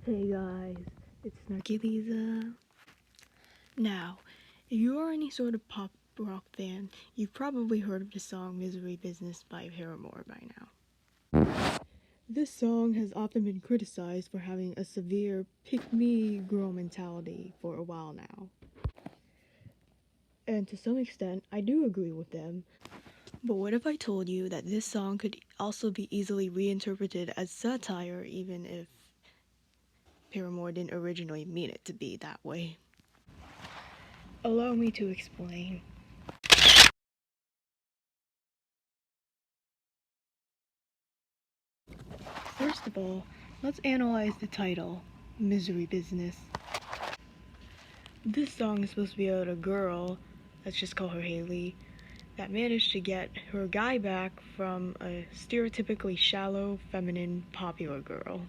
Hey guys, it's Snarky Lisa. Now, if you are any sort of pop rock fan, you've probably heard of the song Misery Business by Paramore by now. This song has often been criticized for having a severe pick-me-girl mentality for a while now. And to some extent, I do agree with them. But what if I told you that this song could also be easily reinterpreted as satire, even if Paramore didn't originally mean it to be that way? Allow me to explain. First of all, let's analyze the title, Misery Business. This song is supposed to be about a girl, let's just call her Haley, that managed to get her guy back from a stereotypically shallow, feminine, popular girl.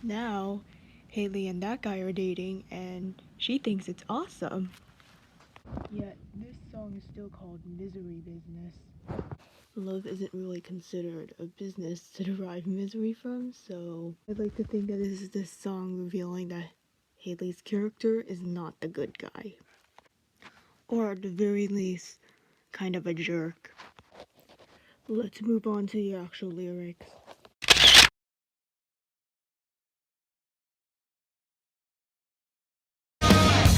Now, Haley and that guy are dating, and she thinks it's awesome. Yet, this song is still called Misery Business. Love isn't really considered a business to derive misery from, so I'd like to think that this is this song revealing that Haley's character is not the good guy. Or at the very least, kind of a jerk. Let's move on to the actual lyrics.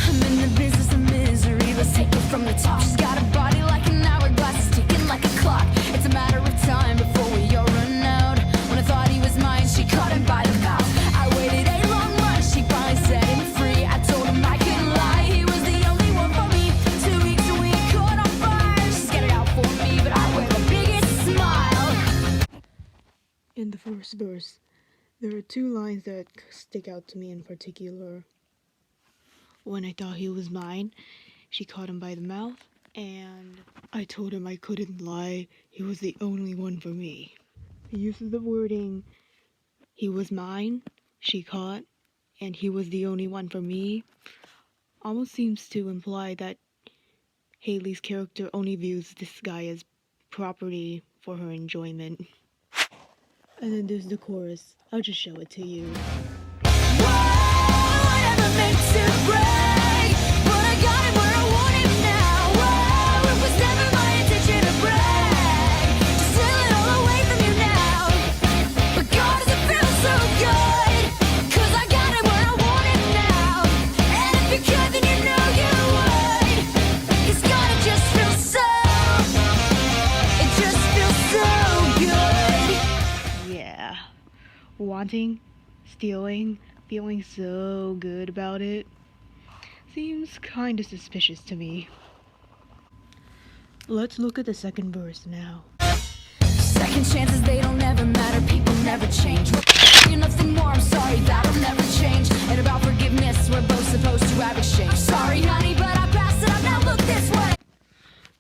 I'm in the business of misery, let's take it from the top. She's got a body like an hourglass, it's ticking like a clock. It's a matter of time before we all run out. When I thought he was mine, she caught him by the mouth. I waited a long month, she finally set him free. I told him I couldn't lie, he was the only one for me. 2 weeks and we caught on fire. She's got it out for me, but I wear the biggest smile. In the first verse, there are two lines that stick out to me in particular. When I thought he was mine, she caught him by the mouth, and I told him I couldn't lie, he was the only one for me. The use of the wording, he was mine, she caught, and he was the only one for me, almost seems to imply that Haley's character only views this guy as property for her enjoyment. And then there's the chorus. I'll just show it to you. Wanting, stealing, feeling so good about it. Seems kinda suspicious to me. Let's look at the second verse now. Second chances, they don't ever matter, people never change. You're nothing more, I'm sorry, that'll never change. And about forgiveness, we're both supposed to have exchange. Sorry honey, but I passed it up, now look this way.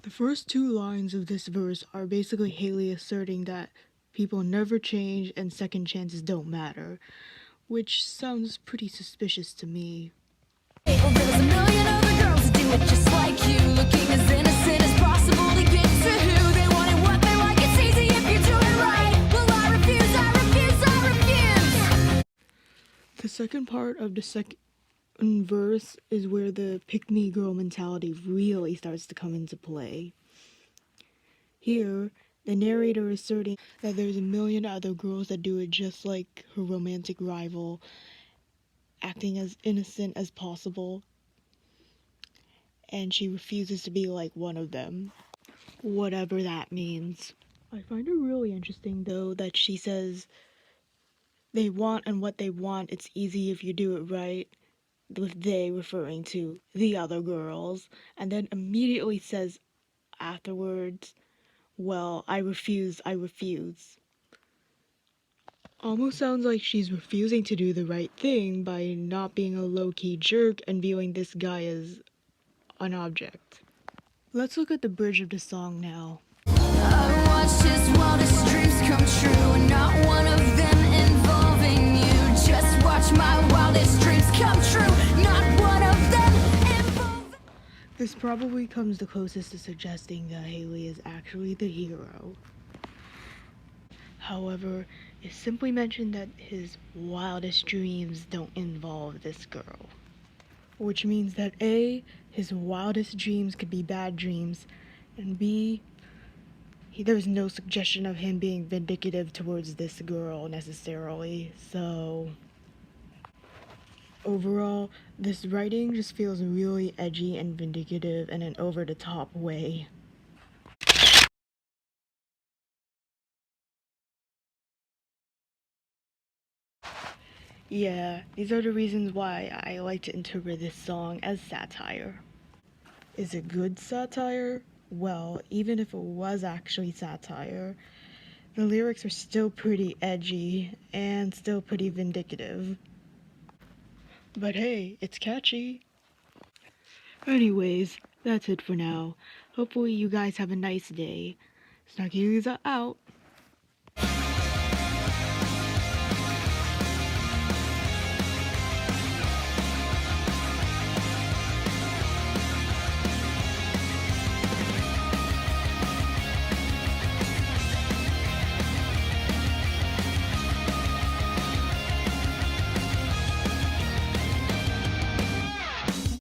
The first two lines of this verse are basically Haley asserting that people never change and second chances don't matter, which sounds pretty suspicious to me. Well, there's a million other girls who do it just like you, looking as innocent as possible to get to who they want and what they like. It's easy if you do it right. Well, I refuse, I refuse, I refuse. The second part of the second verse is where the pick-me-girl mentality really starts to come into play. Here, the narrator is asserting that there's a million other girls that do it just like her romantic rival, acting as innocent as possible, and she refuses to be like one of them, whatever that means. I find it really interesting, though, that she says they want and what they want, it's easy if you do it right, with they referring to the other girls, and then immediately says afterwards, well, I refuse, I refuse. Almost sounds like she's refusing to do the right thing by not being a low-key jerk and viewing this guy as an object. Let's look at the bridge of the song now. I watched his wildest dreams come true, and not one of them involving you. Just watch my wildest dreams come true, not one of them involving. This probably comes the closest to suggesting that Haley is actually the hero. However, It simply mentioned that his wildest dreams don't involve this girl. Which means that A, his wildest dreams could be bad dreams, and B, there's no suggestion of him being vindictive towards this girl necessarily, so overall, this writing just feels really edgy and vindictive in an over-the-top way. Yeah, these are the reasons why I like to interpret this song as satire. Is it good satire? Well, even if it was actually satire, the lyrics are still pretty edgy and still pretty vindictive. But hey, it's catchy. Anyways, that's it for now. Hopefully you guys have a nice day. Snarky out.